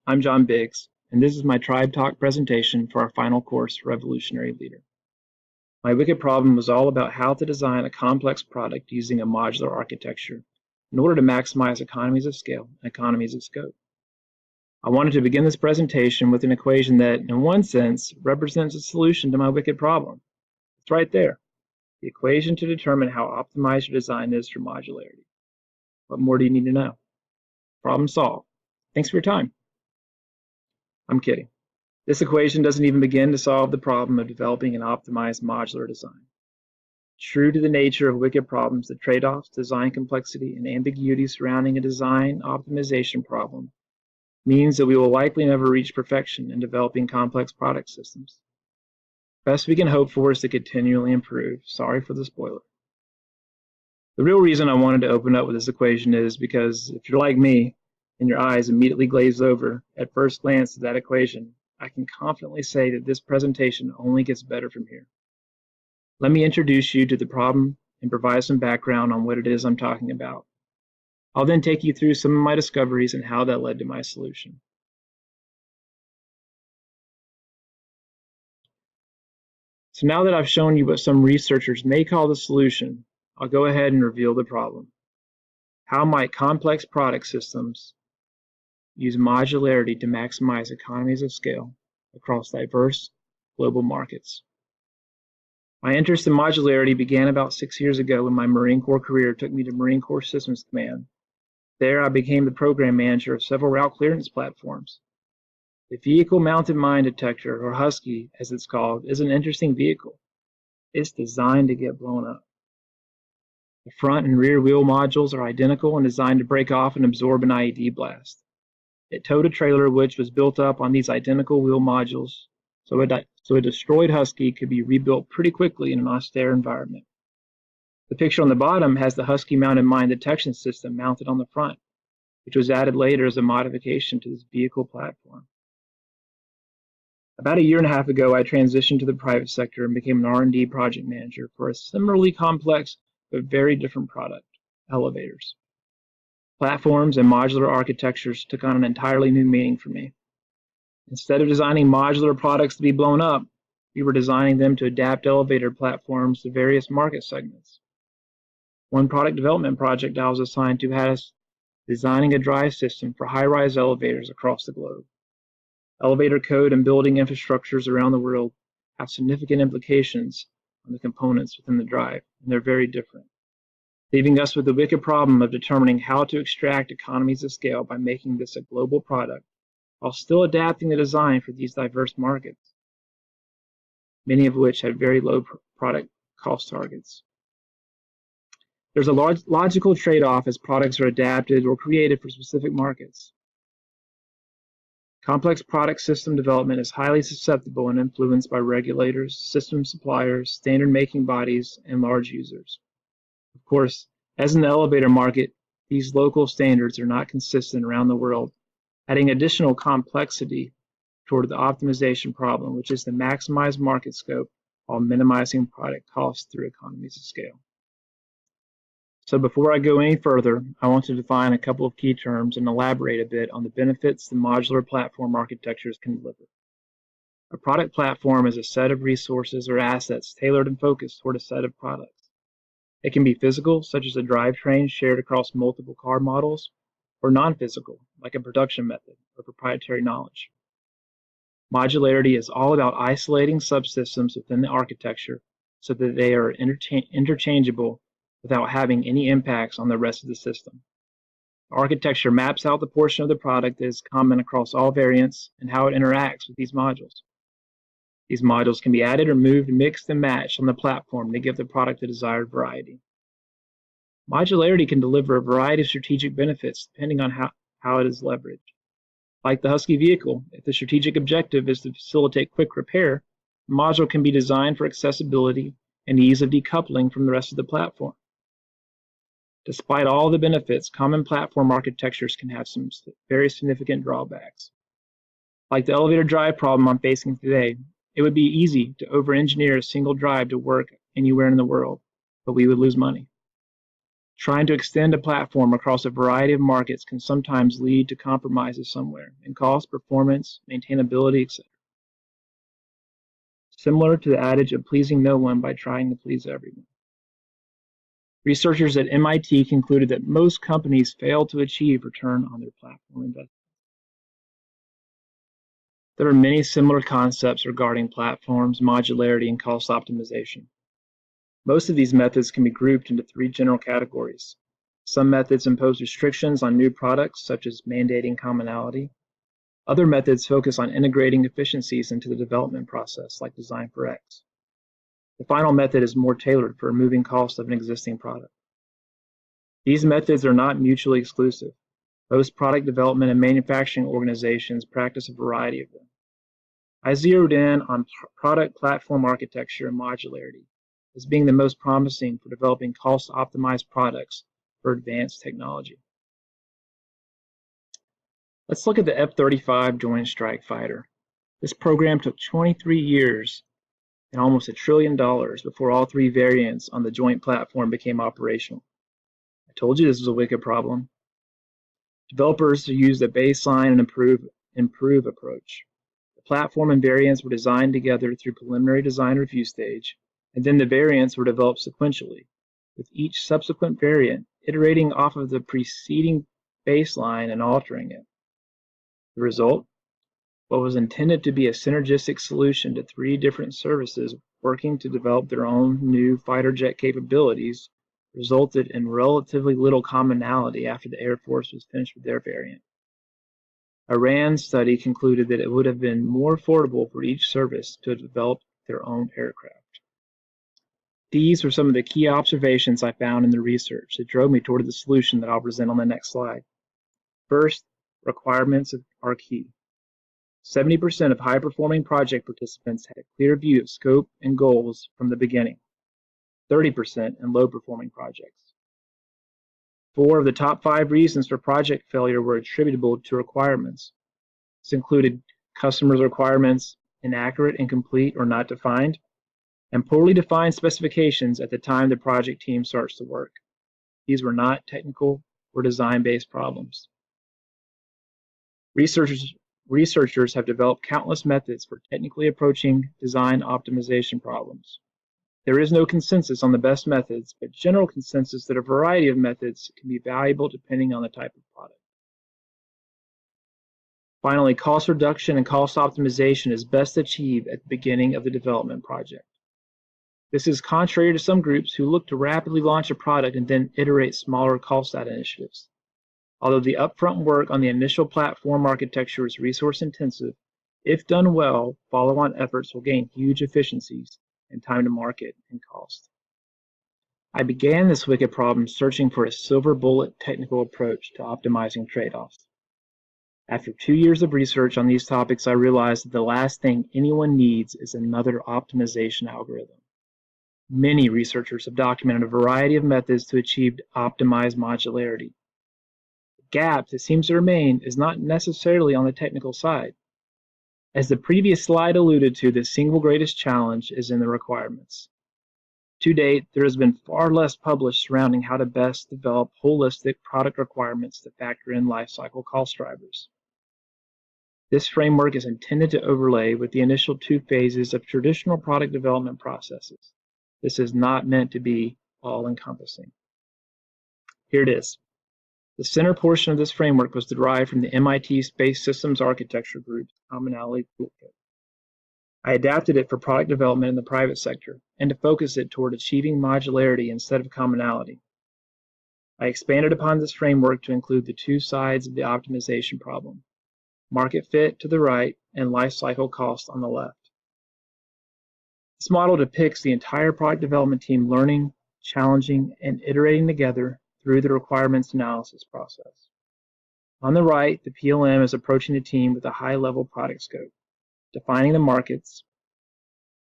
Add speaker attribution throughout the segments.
Speaker 1: I'm John Biggs, and this is my Tribe Talk presentation for our final course, Revolutionary Leader. My wicked problem was all about how to design a complex product using a modular architecture in order to maximize economies of scale and economies of scope. I wanted to begin this presentation with an equation that, in one sense, represents a solution to my wicked problem. It's right there, the equation to determine how optimized your design is for modularity. What more do you need to know? Problem solved. Thanks for your time. I'm kidding. This equation doesn't even begin to solve the problem of developing an optimized modular design. True to the nature of wicked problems, the trade-offs, design complexity, and ambiguity surrounding a design optimization problem means that we will likely never reach perfection in developing complex product systems. Best we can hope for is to continually improve. Sorry for the spoiler. The real reason I wanted to open up with this equation is because if you're like me and your eyes immediately glaze over at first glance at that equation, I can confidently say that this presentation only gets better from here. Let me introduce you to the problem and provide some background on what it is I'm talking about. I'll then take you through some of my discoveries and how that led to my solution. So now that I've shown you what some researchers may call the solution, I'll go ahead and reveal the problem. How might complex product systems use modularity to maximize economies of scale across diverse global markets? My interest in modularity began about 6 years ago when my Marine Corps career took me to Marine Corps Systems Command. There, I became the program manager of several route clearance platforms. The Vehicle Mounted Mine Detector, or Husky as it's called, is an interesting vehicle. It's designed to get blown up. The front and rear wheel modules are identical and designed to break off and absorb an IED blast. It towed a trailer which was built up on these identical wheel modules, so a destroyed Husky could be rebuilt pretty quickly in an austere environment. The picture on the bottom has the Husky mounted mine detection system mounted on the front, which was added later as a modification to this vehicle platform. About a year and a half ago, I transitioned to the private sector and became an R&D project manager for a similarly complex but very different product, elevators. Platforms and modular architectures took on an entirely new meaning for me. Instead of designing modular products to be blown up, we were designing them to adapt elevator platforms to various market segments. One product development project I was assigned to had us designing a drive system for high-rise elevators across the globe. Elevator code and building infrastructures around the world have significant implications on the components within the drive, and they're very different, leaving us with the wicked problem of determining how to extract economies of scale by making this a global product while still adapting the design for these diverse markets, many of which have very low product cost targets. There's a logical trade-off as products are adapted or created for specific markets. Complex product system development is highly susceptible and influenced by regulators, system suppliers, standard making bodies, and large users. Of course, as in the elevator market, these local standards are not consistent around the world, adding additional complexity toward the optimization problem, which is to maximize market scope while minimizing product costs through economies of scale. So before I go any further, I want to define a couple of key terms and elaborate a bit on the benefits the modular platform architectures can deliver. A product platform is a set of resources or assets tailored and focused toward a set of products. It can be physical, such as a drivetrain shared across multiple car models, or non-physical, like a production method or proprietary knowledge. Modularity is all about isolating subsystems within the architecture so that they are interchangeable without having any impacts on the rest of the system. The architecture maps out the portion of the product that is common across all variants and how it interacts with these modules. These modules can be added or moved, mixed, and matched on the platform to give the product the desired variety. Modularity can deliver a variety of strategic benefits depending on how it is leveraged. Like the Husky vehicle, if the strategic objective is to facilitate quick repair, the module can be designed for accessibility and ease of decoupling from the rest of the platform. Despite all the benefits, common platform architectures can have some very significant drawbacks. Like the elevator drive problem I'm facing today, it would be easy to over-engineer a single drive to work anywhere in the world, but we would lose money. Trying to extend a platform across a variety of markets can sometimes lead to compromises somewhere in cost, performance, maintainability, etc. Similar to the adage of pleasing no one by trying to please everyone. Researchers at MIT concluded that most companies fail to achieve return on their platform investment. There are many similar concepts regarding platforms, modularity, and cost optimization. Most of these methods can be grouped into three general categories. Some methods impose restrictions on new products, such as mandating commonality. Other methods focus on integrating efficiencies into the development process, like Design for X. The final method is more tailored for removing cost of an existing product. These methods are not mutually exclusive. Most product development and manufacturing organizations practice a variety of them. I zeroed in on product platform architecture and modularity as being the most promising for developing cost-optimized products for advanced technology. Let's look at the F-35 Joint Strike Fighter. This program took 23 years and almost $1 trillion before all three variants on the joint platform became operational. I told you this was a wicked problem. Developers used a baseline and improve approach. The platform and variants were designed together through preliminary design review stage, and then the variants were developed sequentially, with each subsequent variant iterating off of the preceding baseline and altering it. The result? What was intended to be a synergistic solution to three different services working to develop their own new fighter jet capabilities resulted in relatively little commonality after the Air Force was finished with their variant. A RAND study concluded that it would have been more affordable for each service to develop their own aircraft. These were some of the key observations I found in the research that drove me toward the solution that I'll present on the next slide. First, requirements are key. 70% of high-performing project participants had a clear view of scope and goals from the beginning, 30% in low-performing projects. 4 of the top 5 reasons for project failure were attributable to requirements. This included customers' requirements inaccurate, incomplete, or not defined, and poorly defined specifications at the time the project team starts to work. These were not technical or design-based problems. Researchers have developed countless methods for technically approaching design optimization problems. There is no consensus on the best methods, but general consensus that a variety of methods can be valuable depending on the type of product. Finally, cost reduction and cost optimization is best achieved at the beginning of the development project. This is contrary to some groups who look to rapidly launch a product and then iterate smaller cost-out initiatives. Although the upfront work on the initial platform architecture is resource-intensive, if done well, follow-on efforts will gain huge efficiencies in time to market and cost. I began this wicked problem searching for a silver bullet technical approach to optimizing trade-offs. After 2 years of research on these topics, I realized that the last thing anyone needs is another optimization algorithm. Many researchers have documented a variety of methods to achieve optimized modularity. The gap that seems to remain is not necessarily on the technical side. As the previous slide alluded to, the single greatest challenge is in the requirements. To date, there has been far less published surrounding how to best develop holistic product requirements that factor in lifecycle cost drivers. This framework is intended to overlay with the initial 2 phases of traditional product development processes. This is not meant to be all-encompassing. Here it is. The center portion of this framework was derived from the MIT Space Systems Architecture Group's Commonality Toolkit. I adapted it for product development in the private sector and to focus it toward achieving modularity instead of commonality. I expanded upon this framework to include the 2 sides of the optimization problem, market fit to the right and life cycle cost on the left. This model depicts the entire product development team learning, challenging, and iterating together through the requirements analysis process. On the right, the PLM is approaching the team with a high-level product scope, defining the markets.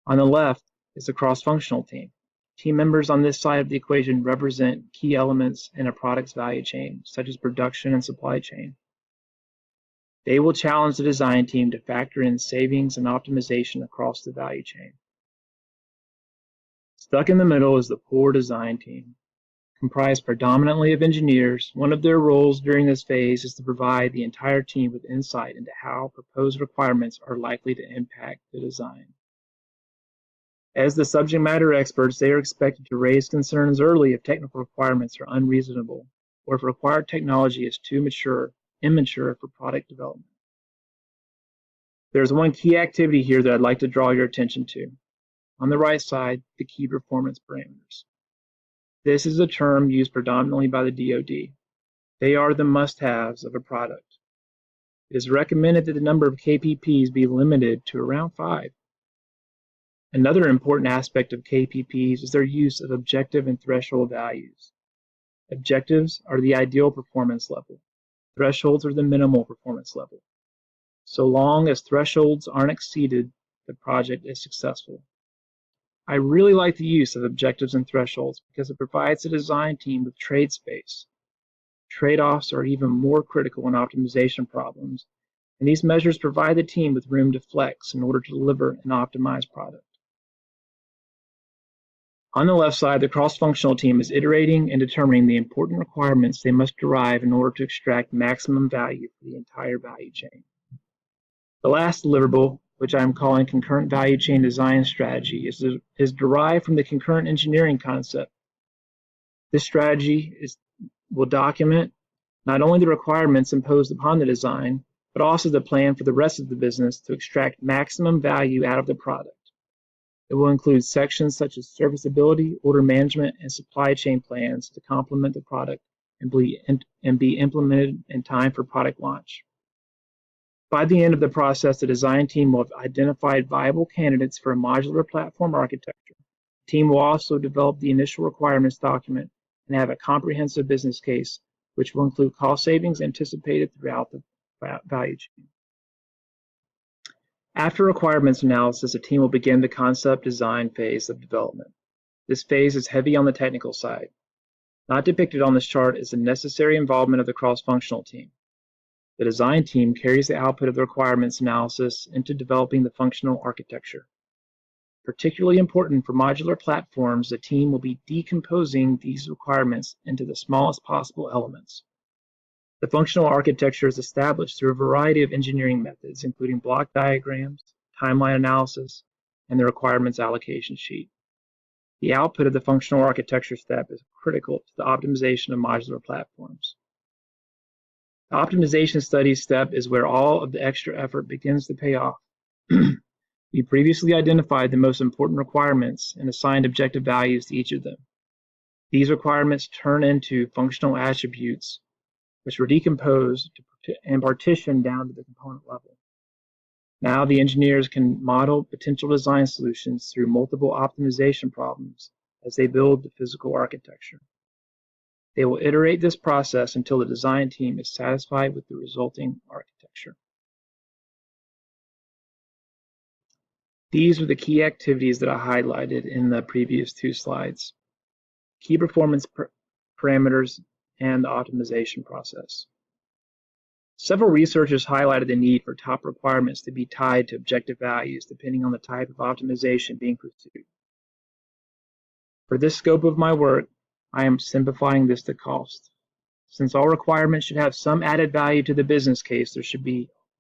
Speaker 1: On the left is the cross-functional team. Team members on this side of the equation represent key elements in a product's value chain, such as production and supply chain. They will challenge the design team to factor in savings and optimization across the value chain. Stuck in the middle is the poor design team, Comprised predominantly of engineers, one of their roles during this phase is to provide the entire team with insight into how proposed requirements are likely to impact the design. As the subject matter experts, they are expected to raise concerns early if technical requirements are unreasonable or if required technology is too immature for product development. There's one key activity here that I'd like to draw your attention to. On the right side, the key performance parameters. This is a term used predominantly by the DoD. They are the must-haves of a product. It is recommended that the number of KPPs be limited to around 5. Another important aspect of KPPs is their use of objective and threshold values. Objectives are the ideal performance level. Thresholds are the minimal performance level. So long as thresholds aren't exceeded, the project is successful. I really like the use of objectives and thresholds because it provides the design team with trade space. Trade-offs are even more critical in optimization problems, and these measures provide the team with room to flex in order to deliver an optimized product. On the left side, the cross-functional team is iterating and determining the important requirements they must derive in order to extract maximum value for the entire value chain. The last deliverable, which I am calling concurrent value chain design strategy, is derived from the concurrent engineering concept. This strategy will document not only the requirements imposed upon the design, but also the plan for the rest of the business to extract maximum value out of the product. It will include sections such as serviceability, order management, and supply chain plans to complement the product and be implemented in time for product launch. By the end of the process, the design team will have identified viable candidates for a modular platform architecture. The team will also develop the initial requirements document and have a comprehensive business case, which will include cost savings anticipated throughout the value chain. After requirements analysis, the team will begin the concept design phase of development. This phase is heavy on the technical side. Not depicted on this chart is the necessary involvement of the cross-functional team. The design team carries the output of the requirements analysis into developing the functional architecture. Particularly important for modular platforms, the team will be decomposing these requirements into the smallest possible elements. The functional architecture is established through a variety of engineering methods, including block diagrams, timeline analysis, and the requirements allocation sheet. The output of the functional architecture step is critical to the optimization of modular platforms. The optimization studies step is where all of the extra effort begins to pay off. We previously identified the most important requirements and assigned objective values to each of them. These requirements turn into functional attributes, which were decomposed and partitioned down to the component level. Now the engineers can model potential design solutions through multiple optimization problems as they build the physical architecture. They will iterate this process until the design team is satisfied with the resulting architecture. These are the key activities that I highlighted in the previous 2 slides. Key performance parameters and the optimization process. Several researchers highlighted the need for top requirements to be tied to objective values depending on the type of optimization being pursued. For this scope of my work, I am simplifying this to cost. Since all requirements should have some added value to the business case,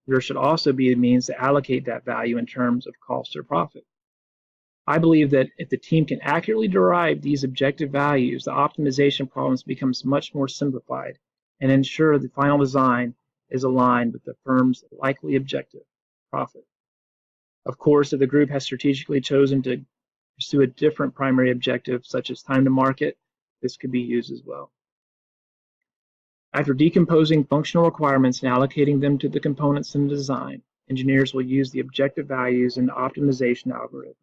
Speaker 1: there should also be a means to allocate that value in terms of cost or profit. I believe that if the team can accurately derive these objective values, the optimization problems becomes much more simplified and ensure the final design is aligned with the firm's likely objective, profit. Of course, if the group has strategically chosen to pursue a different primary objective, such as time to market, this could be used as well. After decomposing functional requirements and allocating them to the components in the design, engineers will use the objective values in optimization algorithms.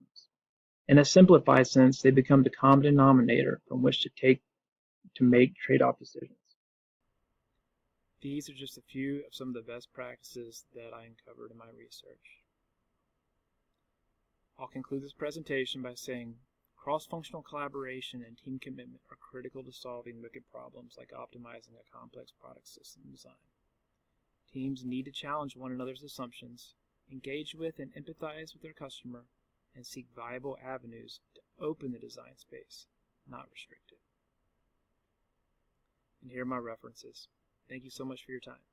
Speaker 1: In a simplified sense, they become the common denominator from which to make trade-off decisions. These are just a few of some of the best practices that I uncovered in my research. I'll conclude this presentation by saying cross-functional collaboration and team commitment are critical to solving wicked problems like optimizing a complex product system design. Teams need to challenge one another's assumptions, engage with and empathize with their customer, and seek viable avenues to open the design space, not restrict it. and here are my references. Thank you so much for your time.